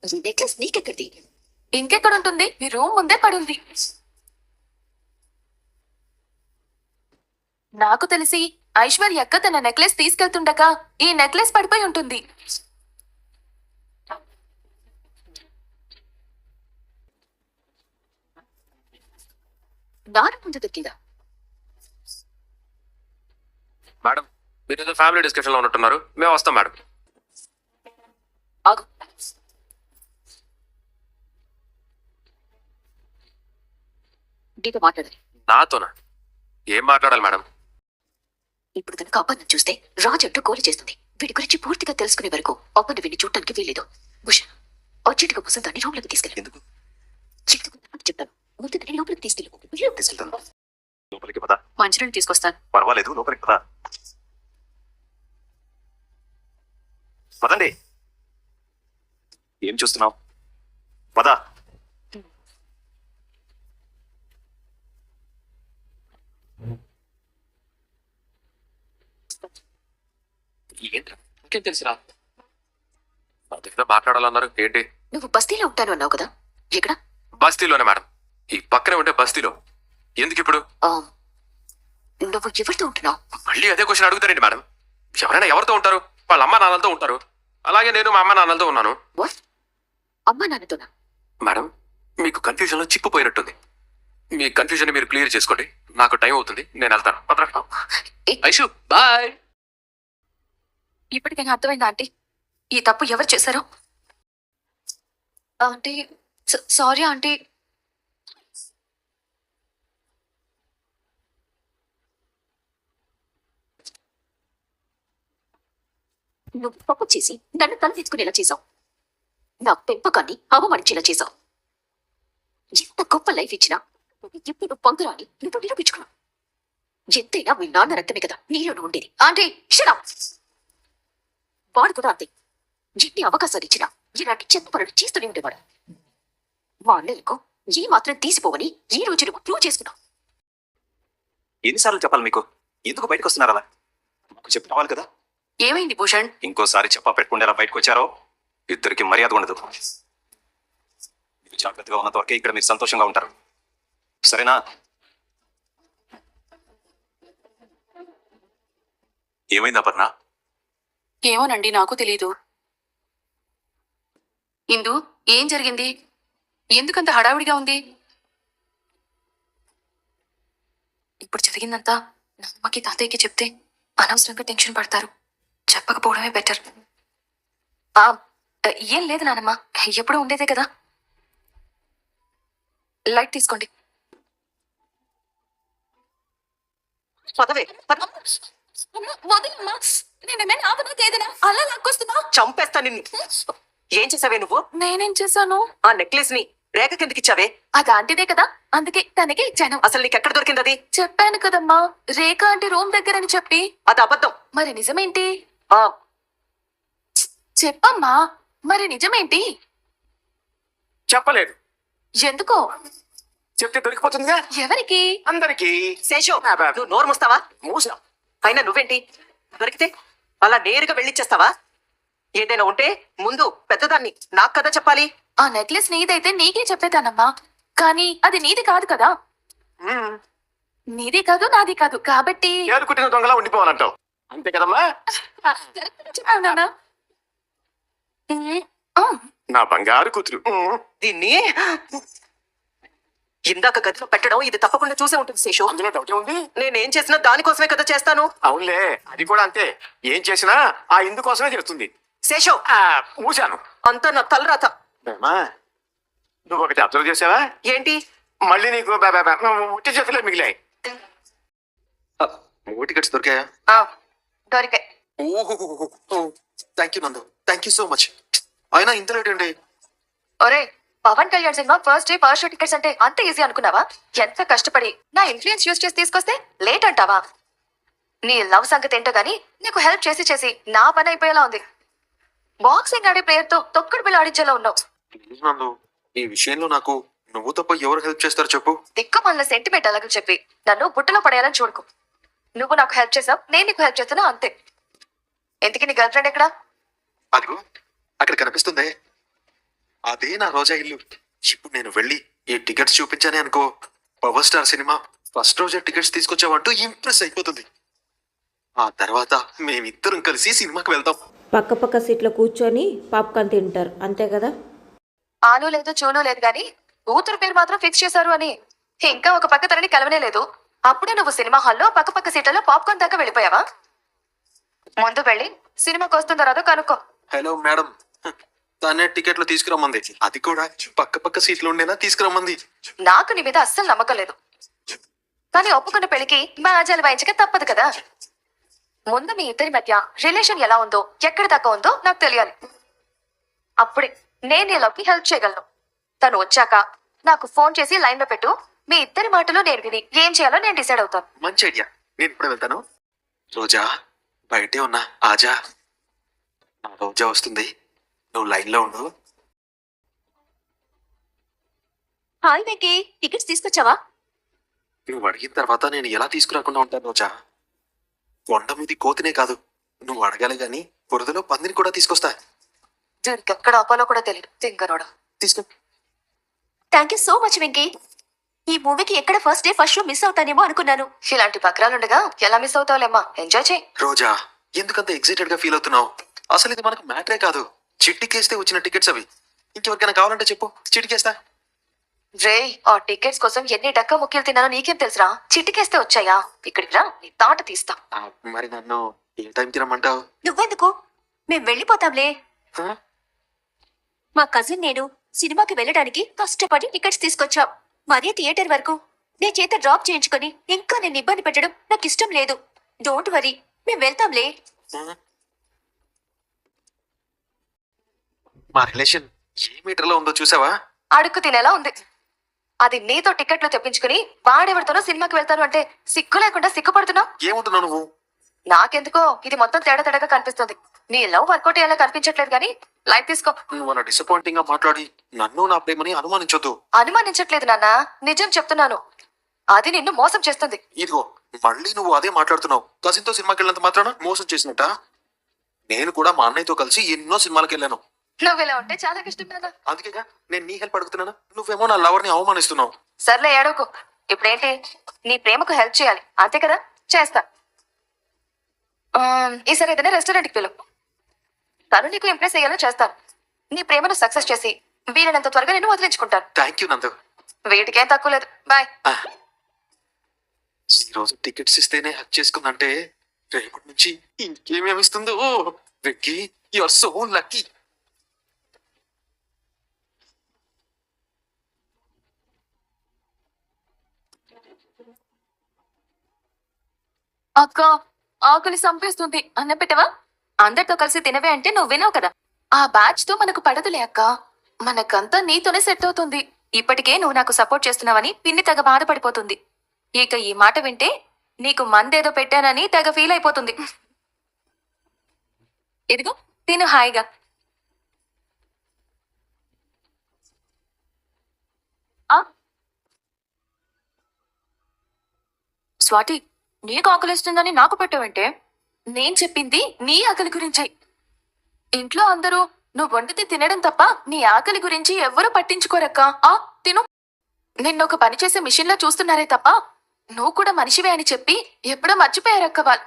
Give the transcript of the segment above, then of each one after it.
ఈ నెక్లెస్ నీకెక్కడిది? ఇంకెక్కడ ఉంటుంది? మీ రూమ్ ముందే పడుంది. నాకు తెలిసి ఐశ్వర్య అక్క తన నెక్లెస్ తీసుకెళ్తుండగా ఈ నెక్లెస్ పడిపోయి ఉంటుంది. నాన్న ముందు దొరికిందా? మేడం, మీరు ఫ్యామిలీ డిస్కషన్ లో ఉన్నట్టున్నారు. మేము వస్తాం మేడం. ఆగు. నీతో మాట్లాడాలి. నాతోనా? ఏం మాట్లాడాలి మేడం? ఇప్పుడు కనుక అబ్బన్న చూస్తే రాజట్టు గోలి చేస్తుంది. వీడి గురించి పూర్తిగా తెలుసుకునే వరకు అబ్బన్న వీడిని చూడటానికి వీల్లేదు. భూషణ్, అర్జెంటుగా వసంతాన్ని రూమ్లోకి తీసుకెళ్ళి. ఎందుకు? చెప్తాను. ముందు దాన్ని లోపలికి తీసుకెళ్ళు. తీసుకెళ్తాను. లోపలికి పద. మంచినీళ్ళు తీసుకొస్తాను. పర్వాలేదు, లోపలికి పద. పదండి. ఏం చూస్తున్నావు? పద. ఏంటి? ఇంకేం తెలుసురా? అదేదో మాట్లాడాలన్నారు. ఏంటి? నువ్వు బస్తీలో ఉంటాను అన్నావు కదా, ఎక్కడ? బస్తీలోనే మేడం. ఈ పక్కనే ఉంటే బస్తీలో. ఎందుకు ఇప్పుడు? నువ్వు ఎవరితో ఉంటున్నావు? మళ్ళీ అదే క్వశ్చన్ అడుగుతారండి మేడం. ఎవరైనా ఎవరితో ఉంటారు? వాళ్ళ అమ్మ నాన్నలతో ఉంటారు. అలాగే నేను మా అమ్మ నాన్నలతో ఉన్నాను. అమ్మా నాన్నతోనా? మేడం, మీకు కన్ఫ్యూజన్ లో చిక్కుపోయినట్టుంది. మీ కన్ఫ్యూజన్ మీరు క్లియర్ చేసుకోండి. నాకు టైం అవుతుంది, నేను వెళ్తాను. ఐషు, బాయ్. ఇప్పటికైనా అర్థమైందా ఆంటీ ఈ తప్పు ఎవరు చేశారో? Aunty, sorry aunty. నువ్వు తప్పు చేసి నన్ను తల తెచ్చుకునేలా చేశావు. నా పెంపకాన్ని అవమానించేలా చేశావు. ఎంత గొప్ప లైఫ్ ఇచ్చినా ఇప్పుడు పొందరాని నువ్వు నిరూపించుకున్నావు. ఎంతైనా మీ నాన్న రక్తమే కదా నీలోనూ ఉండేది. Aunty, shut up. వాడు కూడా అంతే. ఎన్ని అవకాశాలు ఇచ్చినా ఇలాంటి చెత్త పనులు చేస్తూనే ఉండేవాడు. మా అన్నయ్యకు ఏ మాత్రం తీసిపోవని ఈ రోజు నువ్వు ప్రూవ్ చేసుకున్నావు. ఎన్నిసార్లు చెప్పాలి మీకు? ఎందుకు బయటకు వస్తున్నారు అలా? మాకు చెప్పి రావాలి కదా. ఏమైంది భూషణ్? ఇంకోసారి చెప్పా పెట్టుకుంటే ఎలా బయటకు వచ్చారో ఇద్దరికి మర్యాద ఉండదు. మీరు జాగ్రత్తగా ఉన్నంత వరకే ఇక్కడ మీరు సంతోషంగా ఉంటారు, సరేనా? ఏమైంది అపర్ణ? ఏమోనండి, నాకు తెలీదు. ఇందు, ఏం జరిగింది? ఎందుకంత హడావిడిగా ఉంది? ఇప్పుడు జరిగిందంతా నమ్మకి తాతయ్యకి చెప్తే అనవసరంగా టెన్షన్ పడతారు. చెప్పకపోవడమే బెటర్. ఏం లేదు నానమ్మ, ఎప్పుడు ఉండేదే కదా. లైట్ తీసుకోండి. పదవే నేనేమైనా ఆపడానికి ఏదైనా అలా లాక్కొస్తున్నా? చంపేస్తా నిన్ను. ఏం చేసావే నువ్వు? నేనేం చేశాను? ఆ నెక్లెస్ ని రేఖ కిందకి ఇచ్చావే? అది ఆంటీదే కదా, అందుకే తనకే ఇచ్చాను. అసలు నీకు ఎక్కడ దొరికింది అది? చెప్పాను కదమ్మా, రేఖ ఆంటీ రూమ్ దగ్గర అని చెప్పి. అది అబద్ధం. మరి నిజమేంటి? ఆ చెప్పమ్మా, మరి నిజమేంటి? చెప్పలేదు. ఎందుకో? చెప్తే దొరికిపోతుందిగా ఎవరికి? అందరికి. శేషు, నువ్వు నోరు మూస్తావా? మూసా. అయినా నువ్వేంటి దొరికితే అలా నేరుగా వెళ్ళిచ్చేస్తావా? ఏదైనా ఉంటే ముందు పెద్దదాన్ని నాకు కదా చెప్పాలి. ఆ నెక్లెస్ నీదైతే నీకే చెప్పేదానమ్మా, కానీ అది నీది కాదు కదా. నీది కాదు, నాది కాదు కాబట్టి ఏరుకుట్టిన దొంగలా ఉండిపోవాలంటావు, అంతే కదమ్మా? చెప్పావు నాన్న. నా బంగారు కూతురు. దీన్ని ఇందాక గదిలో పెట్టడం ఇది తప్పకుండా చూసే ఉంటుంది శేషు. అందులో డౌటే ఉంది. నేనేం చేసినా దానికోసమే కదా చేస్తాను. అవునులే, అది కూడా అంతే. ఏం చేసినా ఆ ఇందుకోసమే చేస్తుంది. శేషు, మూసాను. అంతా నా తలరాత. నువ్వు ఒకటి అబ్జర్వ్ చేసావా? ఏంటి? మళ్ళీ నీకు ఉట్టి చేతులే మిగిలాయి. మూడు టికెట్స్ దొరికాయా? దొరికాయి. Thank you Nandu, thank you so much. అయినా ఇంత లేట్ అండి? ఒరే, Pawan Kalyan cinema first day first show tickets అంటే అంత ఈజీ అనుకున్నావా? ఎంత కష్టపడి నా ఇన్ఫ్లుయెన్స్ యూస్ చేసి తీసుకొస్తే లేట్ అంటావా? నీ లవ్ సంగతి ఏంటో గానీ నీకు హెల్ప్ చేసి చేసి నా పని అయిపోయేలా ఉంది. బాక్సింగ్ ఆడే ప్లేయర్ తో తొక్కడు బిల్లు ఆడించేలా ఉన్నావు. నందు, ఈ విషయంలో నాకు నువ్వు తప్ప ఎవరు హెల్ప్ చేస్తారు చెప్పు? దిక్కు మన సెంటిమెంట్ అలాగే చెప్పి నన్ను బుట్టలో పడేయాలని చూడకు. నువ్వు నాకు హెల్ప్ చేసావు, నేను నీకు హెల్ప్ చేస్తున్నా, అంతే. ఎందుకు నీ గర్ల్ ఫ్రెండ్ ఎక్కడా? అదిగో అక్కడ కనిపిస్తుంది. అదే నా రోజా ఇల్లు. ఇప్పుడు నేను వెళ్ళి ఈ టికెట్స్ చూపించానే అనుకో, పవర్ స్టార్ సినిమా ఫస్ట్ రోజే టికెట్స్ తీసుకొచ్చావంటూ ఇంప్రెస్ అయిపోతుంది. ఆ తర్వాత మేమిద్దరం కలిసి సినిమాకి వెళ్తాం. పక్క పక్క సీట్లో కూర్చొని పాప్కార్న్ తింటారు, అంతే కదా? ఆను లేదు చూను లేదు గాని కూతురు పేరు మాత్రం ఫిక్స్ చేశారు అని. ఇంకా ఒక పక్క తనని కలవనే లేదు. అప్పుడే నువ్వు సినిమా హాల్లో పక్క పక్క సీట్లలో పాప్కార్న్ దాకా వెళ్ళిపోయావా? ముందు వెళ్ళి సినిమాకి వస్తుందో రాదో కనుక్కో. హలో మేడం, తనే టికెట్లు తీసుకురమ్మంది. అది కూడా పక్క పక్క సీట్లు ఉండేలా తీసుకురమ్మంది. నాకు నీ మీద అస్సలు నమ్మకం లేదు. కానీ ఒప్పుకున్న పెళ్లికి బాజాలు వాయించక తప్పదు కదా. ముందు మీ ఇద్దరి మధ్య రిలేషన్ ఎలా ఉందో, ఎక్కడి దాకా ఉందో నాకు తెలియాలి. అప్పుడే నేను నీలోకి హెల్ప్ చేయగలను. తను వచ్చాక నాకు ఫోన్ చేసి లైన్ లో పెట్టు. మీ ఇద్దరి మాటలో నేను విని ఏం చేయాలో నేను డిసైడ్ అవుతాను. మంచి ఐడియా. నేను ఇప్పుడు వెళ్తాను. రోజా, బయటే ఉన్నా, ఆజా. నా రోజా వస్తుంది, నువ్వు లైన్ లో ఉండు. హాయ్ వెంకీ, టికెట్స్ తీసుకొచ్చావా? నువ్వు అడిగిన తర్వాత నేను ఎలా తీసుకురాకుండా ఉంటాను రోజా? కొండ మీది కోతినే కాదు, నువ్వు అడగాలి గాని బురదలో పందిని కూడా తీసుకొస్తా. దీనికి ఎక్కడ ఆపాలో కూడా తెలియదు తింగరోడా. తీసుకో. Thank you so much Venky. ఈ మూవీకి ఎక్కడ first day first show miss అవుతానేమో అనుకున్నాను. ఇలాంటి బక్రాలుండగా ఎలా మిస్ అవుతావులేమ్మా, ఎంజాయ్ చేయి. రోజా, ఎందుకంత ఎక్సైటెడ్ గా ఫీల్ అవుతున్నావు? అసలు ఇది మనకు మ్యాటరే కాదు. చిట్టికేస్తే వచ్చిన టికెట్స్ అవి. ఇంకెవరికైనా కావాలంటే చెప్పు, చిటికేస్తా. రే, ఆ టికెట్స్ కోసం ఎన్ని డక్కా ముక్కలు తిన్నానో నీకేం తెలుసురా? చిటికేస్తే వచ్చాయా? ఇక్కడికి రా, నీ తాట తీస్తా. మరి నన్ను ఏ టైం తినమంటావు? నువ్వెందుకు, మేం వెళ్ళిపోతాంలే. మా కజిన్ నేను సినిమాకి వెళ్ళడానికి కష్టపడి టికెట్స్ తీసుకొచ్చాం. మరీ థియేటర్ వరకు నీ చేత డ్రాప్ చేయించుకొని ఇంకా నేను ఇబ్బంది పెట్టడం నాకు ఇష్టం లేదు. డోంట్ వరీ, మేం వెళ్తాంలే. మా రిలేషన్ ఏ మీటర్ లో ఉందో చూసావా? అడుక్కు తినేలా ఉంది. అది నీతో టికెట్లు తెప్పించుకుని వాడెవరితోనో సినిమాకి వెళ్తాను అంటే సిగ్గు లేకుండా సిగ్గుపడుతున్నావు. ఏముంటున్నావు నువ్వు? నాకెందుకో ఇది మొత్తం తేడా తేడాగా కనిపిస్తుంది. నీ లవ్ వర్కౌట్ అయ్యేలా కనిపించట్లేదు కానీ లైట్ తీసుకో. నువ్వు అలా డిసప్పాయింటింగ్ గా మాట్లాడి నన్ను నా ప్రేమని అనుమానించొద్దు. అనుమానించట్లేదు నాన్న, నిజం చెప్తున్నాను. అది నిన్ను మోసం చేస్తుంది. ఇదిగో, మళ్ళీ నువ్వు అదే మాట్లాడుతున్నావు. కజిన్ తో సినిమాకి వెళ్ళినంత మాత్రాన మోసం చేసినట్ట? నేను కూడా మా అన్నయ్యతో కలిసి ఎన్నో సినిమాలకు వెళ్ళాను. నువ్వు ఇలా ఉంటే చాలా కష్టం నాన్న. అందుకేగా నేను నీ హెల్ప్ అడుగుతున్నాను. నువ్వేమో నా లవర్ ని అవమానిస్తున్నావు. సర్లే ఏడవకు. ఇప్పుడేంటి, నీ ప్రేమకు హెల్ప్ చేయాలి అంతే కదా? చేస్తా. ఈసారి ఏదైనా రెస్టారెంట్కి పిలు. తను నీకు ఇంప్రెస్ అయ్యేలా చేస్తాను. నీ ప్రేమను సక్సెస్ చేసి వీలైనంత త్వరగా నేను వదిలించుకుంటాను. థ్యాంక్ యూ నందు. వీటికేం తక్కువ లేదు. బాయ్. ఈ రోజు టికెట్స్ ఇస్తేనే హక్ చేసుకుందంటే రేపటి నుంచి ఇంకేమేమి ఇస్తుందో. వెక్కి, యు ఆర్ సో లక్కీ. అక్క, ఆకలి సంపేస్తుంది. అన్నం పెట్టవా? అందరితో కలిసి తినవే అంటే నువ్వు వినావు కదా. ఆ బ్యాచ్ తో మనకు పడదులే అక్క. మనకంతా నీతోనే సెట్ అవుతుంది. ఇప్పటికే నువ్వు నాకు సపోర్ట్ చేస్తున్నావని పిన్ని తెగ బాధపడిపోతుంది. ఇక ఈ మాట వింటే నీకు మందేదో పెట్టానని తెగ ఫీల్ అయిపోతుంది. ఇదిగో తిను హాయిగా. స్వాతి, నీకు ఆకలిస్తుందని నాకు పెట్టావంటే? నేను చెప్పింది నీ ఆకలి గురించి. ఇంట్లో అందరూ నువ్వు వండితే తినడం తప్ప నీ ఆకలి గురించి ఎవ్వరూ పట్టించుకోరక్క. తిను. నిన్నొక పని చేసే మిషన్ లా చూస్తున్నారే తప్ప నువ్వు కూడా మనిషివే అని చెప్పి ఎప్పుడో మర్చిపోయారక్క వాళ్ళు.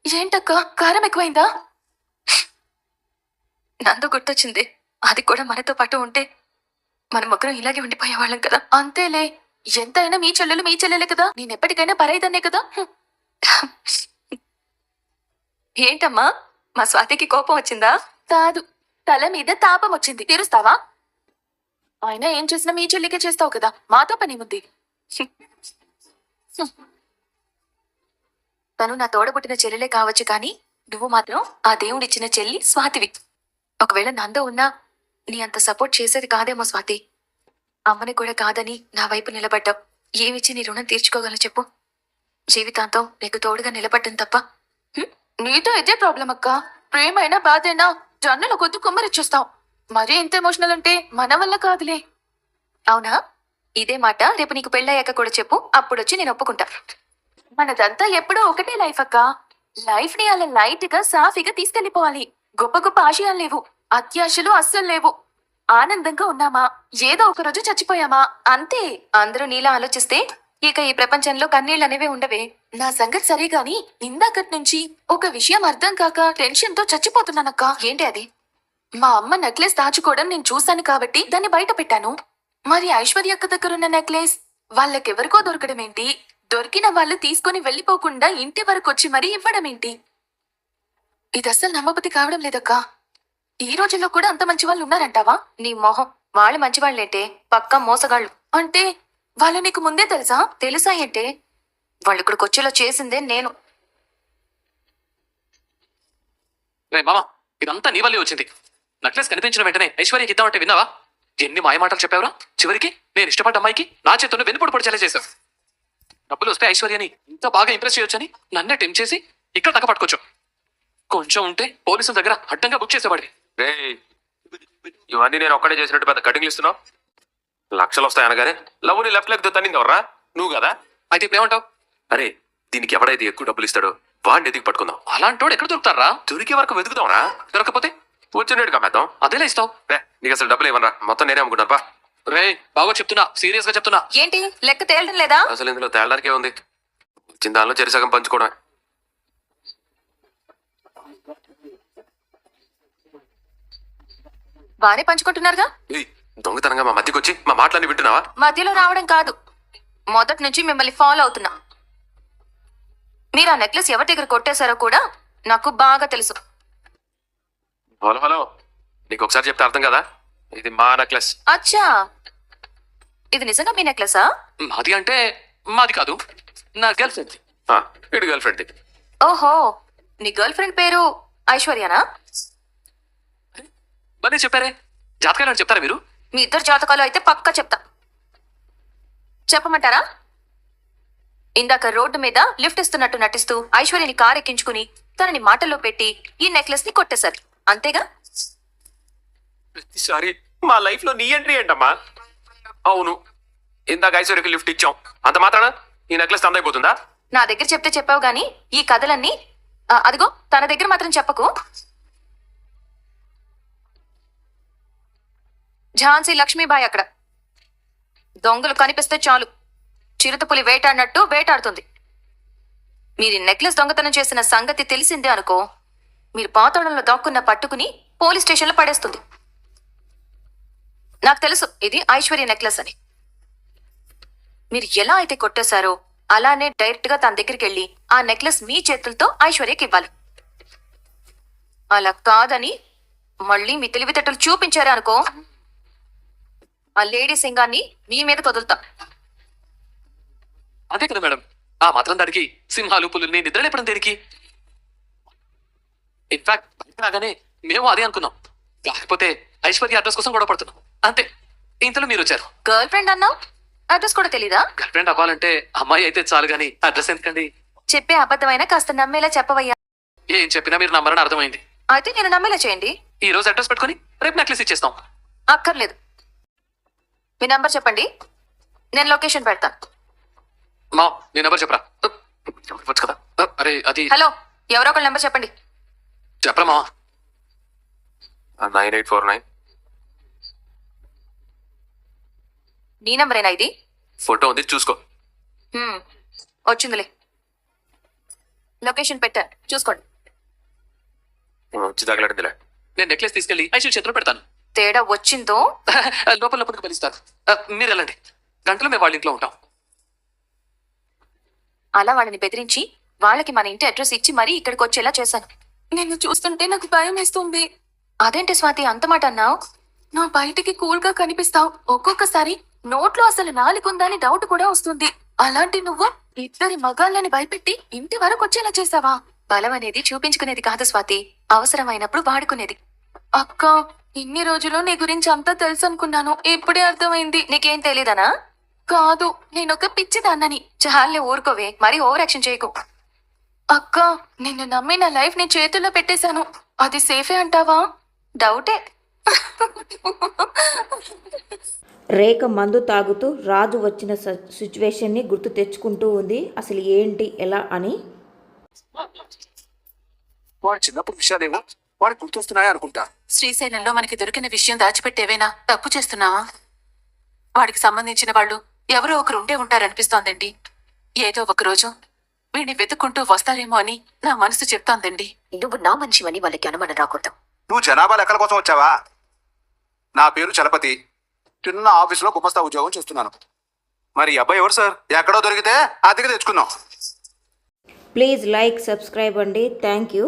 ఏంటక్క, కారం ఎక్కువైందా? నందు గుర్తొచ్చింది. అది కూడా మనతో పాటు ఉంటే మన ముగ్గురం ఇలాగే ఉండిపోయేవాళ్ళం కదా. అంతేలే, ఎంతైనా మీ చెల్లెలే కదా. నేనెప్పటికైనా పరైదన్నే కదా. ఏంటమ్మా, మా స్వాతికి కోపం వచ్చిందా? కాదు, తల మీద తాపం వచ్చింది. తీరుస్తావా? అయినా ఏం చేసినా మీ చెల్లికే చేస్తావు కదా, మాతో పనేముంది? తను నా తోడబుట్టిన చెల్లెలే కావచ్చు కానీ నువ్వు మాత్రం ఆ దేవుడిచ్చిన చెల్లి స్వాతివి. ఒకవేళ నందో ఉన్నా నీ అంత సపోర్ట్ చేసేది కాదేమో స్వాతి. అమ్మని కూడా కాదని నా వైపు నిలబడ్డావు. ఏమిచ్చి నీ రుణం తీర్చుకోగలను చెప్పు? జీవితాంతం నీకు తోడుగా నిలబడ్డం తప్ప. నీతో ఇదే ప్రాబ్లం అక్క. ప్రేమైనా బాధైనా జన్నుల కొద్ది కుమ్మరిచ్చేస్తావు. మరీ ఇంత ఎమోషనల్ అంటే మన వల్ల కాదులే. అవునా? ఇదే మాట రేపు నీకు పెళ్ళయ్యాక కూడా చెప్పు, అప్పుడొచ్చి నేను ఒప్పుకుంటా. మనదంతా ఎప్పుడూ ఒకటే లైఫ్ అక్క. లైఫ్ ని అలా లైట్ గా సాఫీగా తీసుకెళ్లిపోవాలి. గొప్ప గొప్ప ఆశయాలు లేవు, అత్యాశలు అస్సలు లేవు. ఆనందంగా ఉన్నామా, ఏదో ఒక రోజు చచ్చిపోయామా, అంతే. అందరూ నీలా ఆలోచిస్తే ఇక ఈ ప్రపంచంలో కన్నీళ్ళు అనేవే ఉండవే. నా సంగతి సరే గాని ఇందాకటి నుంచి ఒక విషయం అర్థం కాక టెన్షన్ తో చచ్చిపోతున్నానక్క. ఏంటి అది? మా అమ్మ నెక్లెస్ దాచుకోవడం నేను చూశాను కాబట్టి దాన్ని బయట పెట్టాను. మరి ఐశ్వర్య అక్క దగ్గరున్న నెక్లెస్ వాళ్ళకెవరికో దొరకడం ఏంటి? దొరికిన వాళ్ళు తీసుకొని వెళ్ళిపోకుండా ఇంటి వరకు వచ్చి మరీ ఇవ్వడం ఏంటి? ఇది అస్సలు నమ్మబుద్ధి కావడం లేదక్కా. ఈ రోజుల్లో కూడా అంత మంచి వాళ్ళు ఉన్నారంటావా? నీ మొహం, వాళ్ళు మంచివాళ్ళేంటే, పక్కా మోసగాళ్ళు. అంటే వాళ్ళు నీకు ముందే తెలుసా? తెలుసా ఏంటే? వాళ్ళు ఇక్కడికి వచ్చేలా చేసిందే నేను. రే మామ, ఇదంతా నీ వల్లే వచ్చింది. నెక్లెస్ కనిపించిన వెంటనే ఐశ్వర్యకి ఇద్దామంటే విన్నావా? ఎన్ని మాయమాటలు చెప్పావురా? చివరికి నేను ఇష్టపడ్డ అమ్మాయికి నా చేతుల్లో వెన్నుపోటు పొడిచేలా చేశావు. డబ్బులు వస్తే ఐశ్వర్యని ఇంత బాగా ఇంప్రెస్ చేయొచ్చని నన్నే టెంప్ చేసి ఇక్కడ దాకా పట్టుకోవచ్చు. కొంచెం ఉంటే పోలీసుల దగ్గర అడ్డంగా బుక్ చేసేవాడి. రే, ఇవన్నీ నేను ఒక్కడే చేసినట్టు పెద్ద కటింగ్లు ఇస్తున్నావు. లక్షలు వస్తాయి అనగానే లవ్ని లెఫ్ట్ లెగ్ తన్నింది ఎవర్రా? నువ్వు కదా. అయితే ఇప్పుడు ఏమంటావు? అరే, దీనికి ఎవడైతే ఎక్కువ డబ్బులు ఇస్తాడో వాడిని ఎదిగి పట్టుకుందాం. అలాంటోడు ఎక్కడ దొరుకుతారా? దొరికే వరకు వెతుకుదాంరా. దొరకపోతే వచ్చినట్టు కమ్మేద్దాం. అదేలా ఇస్తావు? రే, నీకు అసలు డబ్బులు ఇవ్వనరా, మొత్తం నేనే అమ్ముకుంటాను పా. రే, బాగా చెప్తున్నా, సీరియస్ గా చెప్తున్నా. ఏంటి లెక్క తేలడం లేదా? అసలు ఇందులో తేలడానికే ఉంది. వచ్చిన దానిలో చెరిసగం పంచుకోవడం. బానే పంచుకుంటున్నారుగా. దొంగతనంగా మా మధ్యకి వచ్చి మా మాటలన్నీ వింటున్నావా? మధ్యలో రావడం కాదు, మొదటి నుంచి మిమ్మల్ని ఫాలో అవుతున్నా. మీరు ఆ నెక్లెస్ ఎవరి దగ్గర కొట్టేశారో కూడా నాకు బాగా తెలుసు. హలో హలో, నీకు ఒకసారి చెప్తే అర్థం కదా, ఇది మా నెక్లెస్. అచ్చా, ఇది నిజంగా మీ నెక్లెసా? మాది అంటే మాది కాదు, నా గర్ల్ ఫ్రెండ్. ఇటు గర్ల్ ఫ్రెండ్. ఓహో, నీ గర్ల్ ఫ్రెండ్ పేరు ఐశ్వర్యనా? మరి చెప్పారే, జాతకాలు చెప్తారా మీరు? మీ ఇద్దరు జాతకాలు అయితే పక్కా చెప్తా. చెప్పమంటారా? ఇందాక రోడ్డు మీద లిఫ్ట్ ఇస్తున్నట్టు నటిస్తూ ఐశ్వర్యని కారు ఎక్కించుకుని తనని మాటల్లో పెట్టి ఈ నెక్లెస్ ని కొట్టేశారు, అంతేగా? ప్రతిసారి మా లైఫ్ లో నీ ఎంట్రీ ఏంటమ్మా? అవును, ఇందాక ఐశ్వర్యకి లిఫ్ట్ ఇచ్చాం, అంత మాత్రాన ఈ నెక్లెస్ అందైపోతుందా? నా దగ్గర చెప్తే చెప్పావు గాని ఈ కథలన్నీ అదిగో తన దగ్గర మాత్రం చెప్పకు. ఝాన్సీ లక్ష్మీబాయి అక్కడ. దొంగలు కనిపిస్తే చాలు చిరుతపులి వేటాడినట్టు వేటాడుతుంది. మీరు నెక్లెస్ దొంగతనం చేసిన సంగతి తెలిసిందే అనుకో, మీరు పాతాళంలో దాక్కున్న పట్టుకుని పోలీస్ స్టేషన్లో పడేస్తుంది. నాకు తెలుసు ఇది ఐశ్వర్య నెక్లెస్ అని. మీరు ఎలా అయితే కొట్టేశారో అలానే డైరెక్ట్ గా తన దగ్గరికి వెళ్ళి ఆ నెక్లెస్ మీ చేతులతో ఐశ్వర్యకి ఇవ్వాలి. అలా కాదని మళ్ళీ మీ తెలివితేటలు చూపించారే అనుకో, ఆ లేడీ సింగాన్ని మీ మీద వదులుతా. అదే కదా మేడం, ఆ మాత్రం దానికి సింహాలు పులుల్ని నిద్రలేపడం దేనికి? ఇన్ఫాక్ట్ బయట రాగానే మేము అదే అనుకున్నాం, కాకపోతే ఐశ్వర్య అడ్రస్ కోసం గొడవ పడుతున్నాం అంతే. ఇంతలో మీరు వచ్చారు. గర్ల్ ఫ్రెండ్ అన్నావు, అడ్రస్ కూడా తెలీదా? గర్ల్ ఫ్రెండ్ అవ్వాలంటే అమ్మాయి అయితే చాలు గానీ అడ్రస్ ఎందుకండి? చెప్పే అబద్ధమైనా కాస్త నమ్మేలా చెప్పవయ్యా. ఏం చెప్పినా మీరు నమ్మరని అర్థమైంది. అయితే నేను నమ్మేలా చేయండి. ఈ రోజు అడ్రస్ పెట్టుకుని రేపు నెక్లెస్ ఇచ్చేస్తాం. అక్కర్లేదు, మీ నంబర్ చెప్పండి, నేను లొకేషన్ పెడతాను. మా నీ నెంబర్ చెప్పరా? చెప్పవచ్చు కదా. అరే అది హలో, ఎవరో ఒకళ్ళ నెంబర్ చెప్పండి. చెప్పరా మా. 9849. నీ నెంబరేనా ఇది? ఫోటో ఉంది చూసుకో. వచ్చిందిలే, లొకేషన్ పెట్టాను చూసుకోండి. వచ్చి తగలడిందిలే. నేను నెక్లెస్ తీసుకెళ్లి ఐశ్వర్య చేతిలో పెడతాను. తేడా వచ్చిందో లోపల లోపలికి పిలుస్తారు. మీరు వెళ్ళండి, గంటలో మేము వాళ్ళ ఇంట్లో ఉంటాం. అలా వాళ్ళని బెదిరించి వాళ్ళకి మన ఇంటి అడ్రస్ ఇచ్చి మరీ ఇక్కడికి వచ్చేలా చేశాను. నిన్ను చూస్తుంటే నాకు భయం వేస్తుంది. అదేంటి స్వాతి అంత మాట అన్నావు? నా బయటికి కూల్ గా కనిపిస్తావు, ఒక్కొక్కసారి నోట్లో అసలు నాలుగుందా అని డౌట్ కూడా వస్తుంది. అలాంటి నువ్వు ఇద్దరి మగాళ్ళని భయపెట్టి ఇంటి వరకు వచ్చేలా చేసావా? బలం అనేది చూపించుకునేది కాదు స్వాతి, అవసరమైనప్పుడు వాడుకునేది. అక్క, ఇన్ని రోజులు నీ గురించి అంతా తెలుసు అనుకున్నాను, ఇప్పుడే అర్థమైంది. నీకేం తెలీదనా? కాదు, నేనొక పిచ్చిదాన్నని. చాలే ఊరుకోవే, మరి ఓవర్ యాక్షన్ చేయకు. అక్క, నిన్ను నమ్మి నా లైఫ్ నీ చేతుల్లో పెట్టేశాను, అది సేఫే అంటావా? డౌటే. రేఖ మందు తాగుతూ రాజు వచ్చిన సిచ్యువేషన్ని గుర్తు తెచ్చుకుంటూ ఉంది, అసలు ఏంటి ఎలా అని. వాడు చిన్నప్పుడు విషయాలేమో వాడికి గుర్తొస్తున్నాయా అనుకుంటా. శ్రీశైలంలో మనకి దొరికిన విషయం దాచిపెట్టేవేనా తప్పు చేస్తున్నావా? వాడికి సంబంధించిన వాళ్ళు ఎవరో ఒకరు ఉండే ఉంటారనిపిస్తోందండి. ఏదో ఒక రోజు వీడిని వెతుక్కుంటూ వస్తారేమో అని నా మనసు చెప్తోందండి. నువ్వు నా మనిషివని వాళ్ళకి అనుమానం రాకూడదు. నువ్వు జనాభా లెక్కల కోసం వచ్చావా? నా పేరు చలపతి. చిన్న ఆఫీసులో గుమస్తా ఉద్యోగం చేస్తున్నాను. మరి ఈ అబ్బాయి ఎవరు సార్? ఎక్కడో దొరికితే అద్దెకి తెచ్చుకుందాం. ప్లీజ్ లైక్ సబ్స్క్రైబ్ అండి. Thank you.